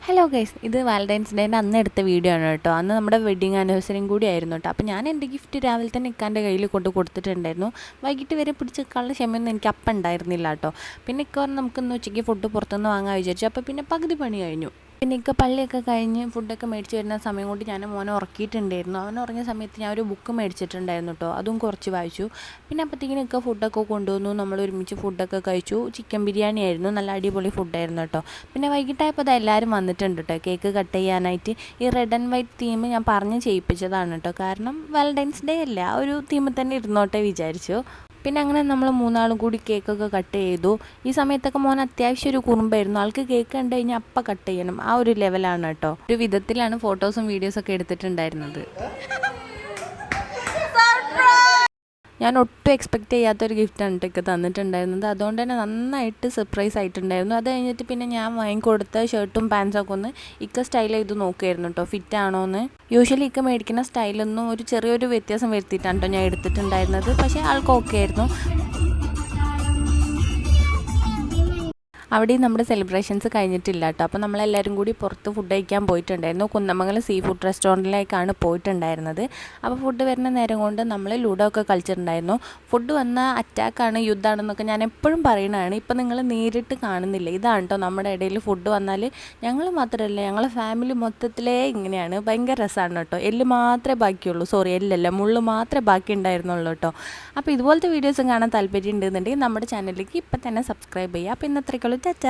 Hello guys, ഇത് Valentine's ഡേൻ്റെ അന്ന് എടുത്ത വീഡിയോ ആണ് കേട്ടോ. അന്ന് നമ്മുടെ വെഡ്ഡിങ് ആനിവേഴ്സറിയും കൂടി ആയിരുന്നു കേട്ടോ. അപ്പോൾ ഞാൻ എൻ്റെ ഗിഫ്റ്റ് രാവിലെ തന്നെ ഇക്കാൻ്റെ കയ്യിൽ കൊടുത്തിട്ടുണ്ടായിരുന്നു. വൈകിട്ട് വരെ പിടിച്ചേക്കാനുള്ള ക്ഷമയൊന്നും എനിക്ക് അപ്പം ഉണ്ടായിരുന്നില്ല കേട്ടോ. പിന്നെ ഇക്ക പറഞ്ഞ് നമുക്കിന്ന് ഉച്ചയ്ക്ക് ഫുഡ് പുറത്തുനിന്ന് വാങ്ങാൻ വിചാരിച്ചു. അപ്പോൾ പിന്നെ പകുതി പണി കഴിഞ്ഞു. പിന്നെ ഇക്ക പള്ളിയൊക്കെ കഴിഞ്ഞ് ഫുഡൊക്കെ മേടിച്ച് വരുന്ന സമയം കൊണ്ട് ഞാൻ മോനെ ഉറക്കിയിട്ടുണ്ടായിരുന്നു. അവൻ ഉറങ്ങിയ സമയത്ത് ഞാൻ ഒരു ബുക്ക് മേടിച്ചിട്ടുണ്ടായിരുന്നു കേട്ടോ. അതും കുറച്ച് വായിച്ചു. പിന്നെ അപ്പോഴത്തേക്കിനും ഇക്ക ഫുഡൊക്കെ കൊണ്ടുവന്നു. നമ്മൾ ഒരുമിച്ച് ഫുഡൊക്കെ കഴിച്ചു. ചിക്കൻ ബിരിയാണി ആയിരുന്നു, നല്ല അടിപൊളി ഫുഡായിരുന്നു കേട്ടോ. പിന്നെ വൈകിട്ടായപ്പോൾ അത് എല്ലാവരും വന്നിട്ടുണ്ട് കേട്ടോ കേക്ക് കട്ട് ചെയ്യാനായിട്ട്. ഈ റെഡ് ആൻഡ് വൈറ്റ് തീം ഞാൻ പറഞ്ഞ് ചെയ്യിപ്പിച്ചതാണ് കേട്ടോ. കാരണം വാലൻറ്റൈൻസ് ഡേ അല്ല, ആ ഒരു തീമിൽ തന്നെ ഇരുന്നോട്ടെ വിചാരിച്ചു. പിന്നെ അങ്ങനെ നമ്മൾ മൂന്നാളും കൂടി കേക്കൊക്കെ കട്ട് ചെയ്തു. ഈ സമയത്തൊക്കെ മോൻ അത്യാവശ്യം ഒരു കുറുമ്പായിരുന്നു. ആൾക്ക് കേക്ക് കണ്ടു കഴിഞ്ഞാൽ അപ്പം കട്ട് ചെയ്യണം, ആ ഒരു ലെവലാണ് കേട്ടോ. ഒരു വിധത്തിലാണ് ഫോട്ടോസും വീഡിയോസൊക്കെ എടുത്തിട്ടുണ്ടായിരുന്നത്. ഞാൻ ഒട്ടും എക്സ്പെക്റ്റ് ചെയ്യാത്തൊരു ഗിഫ്റ്റാണ് ഇട്ടൊക്കെ തന്നിട്ടുണ്ടായിരുന്നത്. അതുകൊണ്ട് തന്നെ നന്നായിട്ട് സർപ്രൈസ് ആയിട്ടുണ്ടായിരുന്നു. അത് കഴിഞ്ഞിട്ട് പിന്നെ ഞാൻ വാങ്ങിക്കൊടുത്ത ഷർട്ടും പാൻസൊക്കെ ഒന്ന് ഇക്ക സ്റ്റൈൽ ചെയ്ത് നോക്കുമായിരുന്നു കേട്ടോ, ഫിറ്റ് ആണോ എന്ന്. യൂഷ്വലി ഇക്ക മേടിക്കുന്ന സ്റ്റൈലൊന്നും ഒരു ചെറിയൊരു വ്യത്യാസം വരുത്തിയിട്ടാണ് കേട്ടോ ഞാൻ എടുത്തിട്ടുണ്ടായിരുന്നത്. പക്ഷേ ആൾക്ക് ഓക്കെ ആയിരുന്നു. അവിടെയും നമ്മുടെ സെലിബ്രേഷൻസ് കഴിഞ്ഞിട്ടില്ല കേട്ടോ. അപ്പോൾ നമ്മളെല്ലാവരും കൂടി പുറത്ത് ഫുഡ് കഴിക്കാൻ പോയിട്ടുണ്ടായിരുന്നു. കുന്നമംഗലം സീ ഫുഡ് റെസ്റ്റോറൻറ്റിലേക്കാണ് പോയിട്ടുണ്ടായിരുന്നത്. അപ്പോൾ ഫുഡ് വരുന്ന നേരം കൊണ്ട് നമ്മൾ ലൂഡോ ഒക്കെ കളിച്ചിട്ടുണ്ടായിരുന്നു. ഫുഡ് വന്ന അറ്റാക്കാണ്, യുദ്ധമാണെന്നൊക്കെ ഞാൻ എപ്പോഴും പറയുന്നതാണ്. ഇപ്പം നിങ്ങൾ നേരിട്ട് കാണുന്നില്ല. ഇതാണ് കേട്ടോ നമ്മുടെ ഇടയിൽ ഫുഡ് വന്നാൽ ഞങ്ങൾ മാത്രമല്ല, ഞങ്ങളെ ഫാമിലി മൊത്തത്തിലേ ഇങ്ങനെയാണ്. ഭയങ്കര രസമാണ് കേട്ടോ. എല്ല് മാത്രമേ ബാക്കിയുള്ളൂ, സോറി എല്ലല്ല, മുള്ളു മാത്രമേ ബാക്കി ഉണ്ടായിരുന്നുള്ളൂ കേട്ടോ. അപ്പോൾ ഇതുപോലത്തെ വീഡിയോസും കാണാൻ താല്പര്യം ഉണ്ടെന്നുണ്ടെങ്കിൽ നമ്മുടെ ചാനലിലേക്ക് ഇപ്പം തന്നെ സബ്സ്ക്രൈബ് ചെയ്യുക. അപ്പോൾ ഇന്നത്രയ്ക്കുള്ളൂ. ചാച്ചാ.